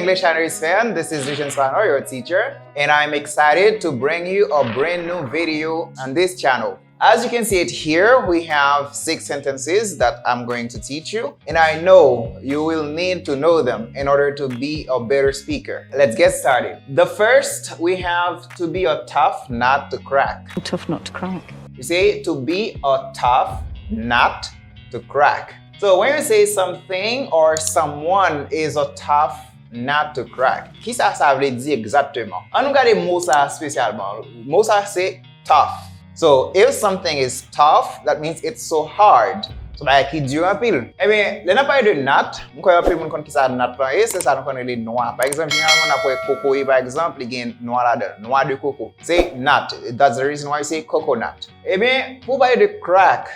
English Channel's fan, this is Sèlman, your teacher, and I'm excited to bring you a brand new video on this channel. As you can see it here, we have 6 sentences that I'm going to teach you, and I know you will need to know them in order to be a better speaker. Let's get started. The first, we have to be a tough nut to crack. Tough nut to crack. You say to be a tough nut to crack. So when you say something or someone is a tough nut to crack, qui ça veut dire exactement? On nous regarde mot ça spécialement. Mot ça c'est tough. So if something is tough, that means it's so hard. So like qui dure anpil. Eh bien, là n'a pas de nut. On connaît anpil moun kon qui ça nut là, c'est ça nous connaît les noix. Par exemple, généralement on a coco par exemple, il y a noix là-dedans, noix de coco. C'est nut. That's the reason why I say coconut. Eh bien, pour parler de crack,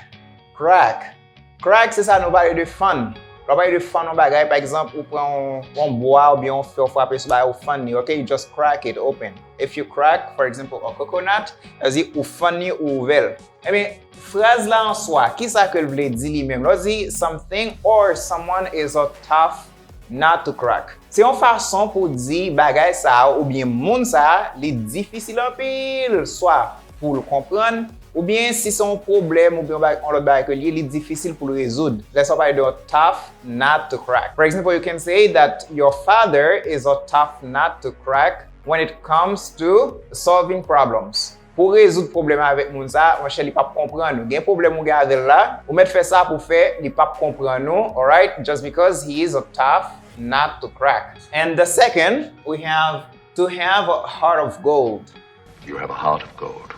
c'est ça nous parler de fun. On parler de fun on bagay, par exemple, ou prend on bois ou bien on fait frapper sur bagay ou funny, okay? You just crack it open. If you crack, for example, a coconut, c'est ou funny ou ouvert. Eh bien, phrase là en soi, qui ça que veut dire lui-même? Là dit something or someone is a tough nut to crack. C'est une façon pour dire bagay ça ou bien moun ça, li difficile en pile, soit pour le comprendre ou bien si c'est un problème ou bien on l'autre bagay que li est difficile pour le résoudre. Let's talk about a tough nut to crack. For example, you can say that your father is a tough nut to crack when it comes to solving problems. Pour résoudre problème avec moun ça, on cherche li pas comprendre nous. Gen problème ou gade là, ou mettre faire ça pour faire, li pas comprendre nous, all right? Just because he is a tough nut to crack. And the second, we have to have a heart of gold. You have a heart of gold.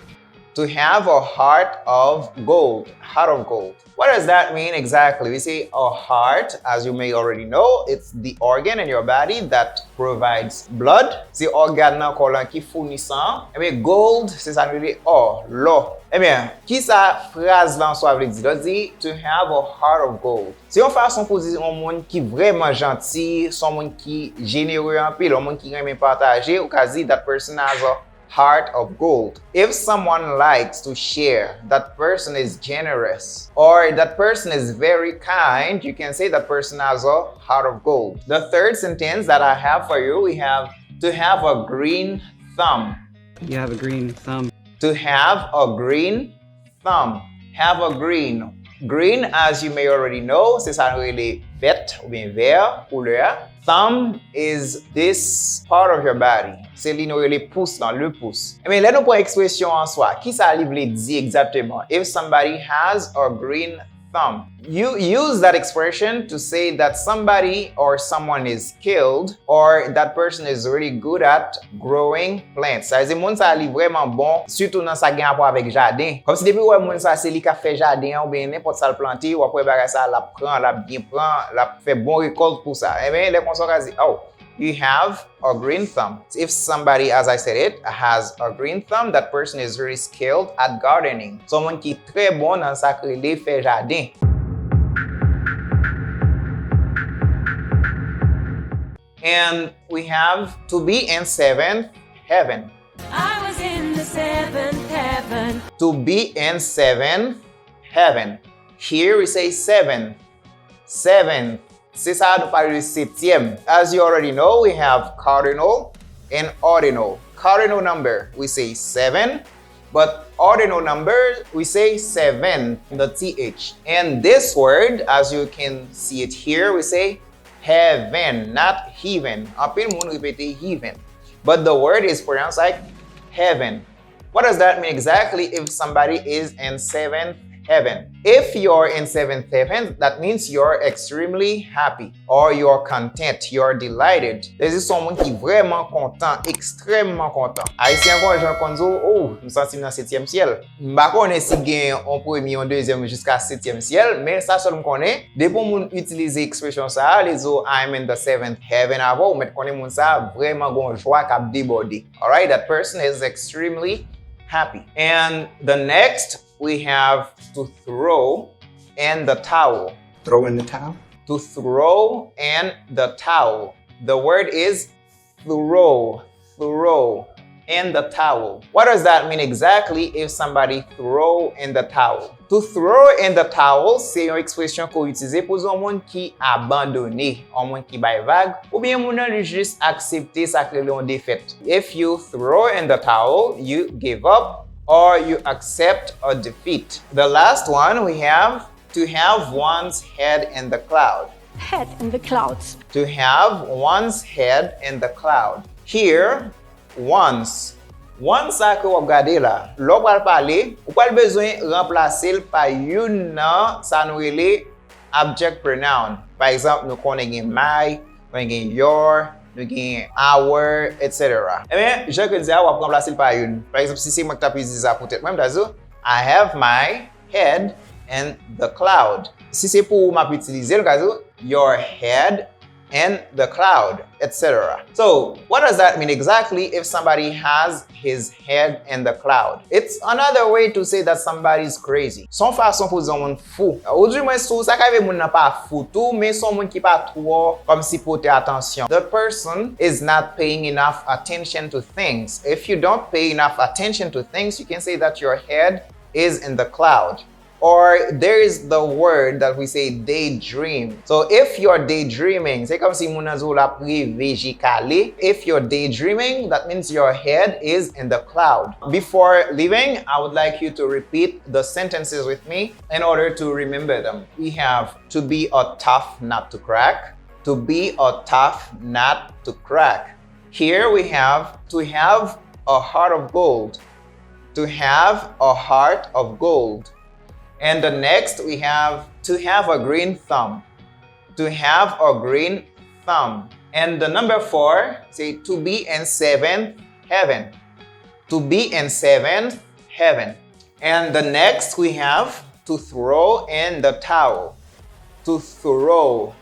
To have a heart of gold. Heart of gold. What does that mean exactly? We say a heart, as you may already know, it's the organ in your body that provides blood. C'est organe nan kolon qui fournit sang. Eh bien, gold, c'est ça nous dit or, l'eau. Eh bien, qui ça phrase là en soi veut dire? Dit to have a heart of gold. C'est une façon pour dire un monde qui vraiment gentil, son monde qui généreux en pile, un monde qui aime partager, ou quasi that person has a heart of gold. If someone likes to share, that person is generous, or that person is very kind, you can say that person has a heart of gold. The third sentence that I have for you, we have to have a green thumb. You have a green thumb. To have a green thumb. Have a green. Green, as you may already know, c'est ça really vert ou bien vert couleur. Thumb is this part of your body. C'est li nou really pouce dans le pouce. Mais là nous prenons expression en soi. Qui ça li vle dire exactement? If somebody has a green thumb. You use that expression to say that somebody or someone is skilled or that person is really good at growing plants. Ça veut dire moun ça li vraiment bon, surtout dans sa gen rapport avec jardin. Comme si depuis ouais moun ça c'est li ka fait jardin ou bien n'importe ça le planter ou après bagay ça la prend, la bien prend, la fait bon récolte pour ça. Eh bien les consommateurs disent oh, you have a green thumb. If somebody, as I said it, has a green thumb, that person is really skilled at gardening. Someone qui est très bon dans sa créer fait jardin. And we have to be in 7th heaven. I was in the 7th heaven. To be in 7th heaven. Here we say 7th. 7th. C'est ça nous parle de 7e. As you already know, we have cardinal and ordinal. Cardinal number, we say 7, but ordinal number, we say 7, the TH. And this word, as you can see it here, we say heaven, not heaven. Anpil moun répéter heaven. But the word is pronounced like heaven. What does that mean exactly if somebody is in 7th heaven? If you're in 7th heaven, that means you're extremely happy or you're content, you're delighted. This is someone qui vraiment content, extrêmement content. Haïtien kon jan kon zo, oh, nous sentim dans 7e ciel. M'pa konne si gen en premier, en deuxième jusqu'à 7e ciel, mais ça seul m'konne. Depuis moun utiliser expression ça, les zo I'm in the 7th heaven avant, ou met konne moun ça vraiment gon joie k'ap déborde. All right, that person is extremely happy. And the next, we have to throw in the towel. Throw in the towel? To throw in the towel. The word is throw. Throw. in the towel. What does that mean exactly if somebody throw in the towel? To throw in the towel, c'est une expression qu'on utilise pour un monde qui abandonné, un monde qui bay vague, ou bien moun nan juste accepter ça que l'on défaite. If you throw in the towel, you give up or you accept a defeat. The last one we have to have one's head in the cloud. Head in the clouds. To have one's head in the cloud. Here, once sa ke wap gade la, lò pral pale, ou pral bezwen remplacer par yon nan sa nou rele object pronoun. Par exemple, nou konen gen my, konen gen your, nou gen our, etc. Eh bien, je ke diya wap remplacer par yon. Par exemple, si se mwen tap use za pou tèt mwen dazo, I have my head in the cloud. Si se pou map utilize l kazo, your head in the cloud, etc. So, what does that mean exactly if somebody has his head in the cloud? It's another way to say that somebody is crazy. Son fason pou zon moun fou. Ou di mwen sou, sa ka ve moun nan pa fou tou, men son moun ki pa tro kom si pote attention. The person is not paying enough attention to things. If you don't pay enough attention to things, you can say that your head is in the cloud. Or there is the word that we say daydream. So if you're daydreaming, c'est comme si moun nan zo la priveji kale. If you're daydreaming, that means your head is in the cloud. Before leaving, I would like you to repeat the sentences with me in order to remember them. We have to be a tough nut to crack. To be a tough nut to crack. Here we have to have a heart of gold. To have a heart of gold. And the next we have to have a green thumb. To have a green thumb. And the number 4, say to be in 7th heaven. To be in 7th heaven. And the next we have to throw in the towel. To throw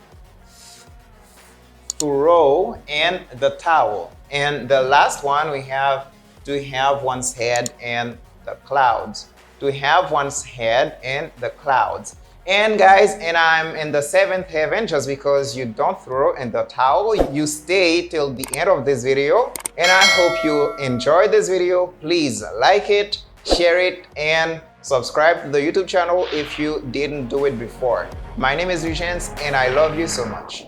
in the towel. And the last one we have to have one's head in the clouds. To have one's head in the clouds. And guys, and I'm in the 7th heaven just because you don't throw in the towel. You stay till the end of this video. And I hope you enjoyed this video. Please like it, share it, and subscribe to the YouTube channel if you didn't do it before. My name is Vigence and I love you so much.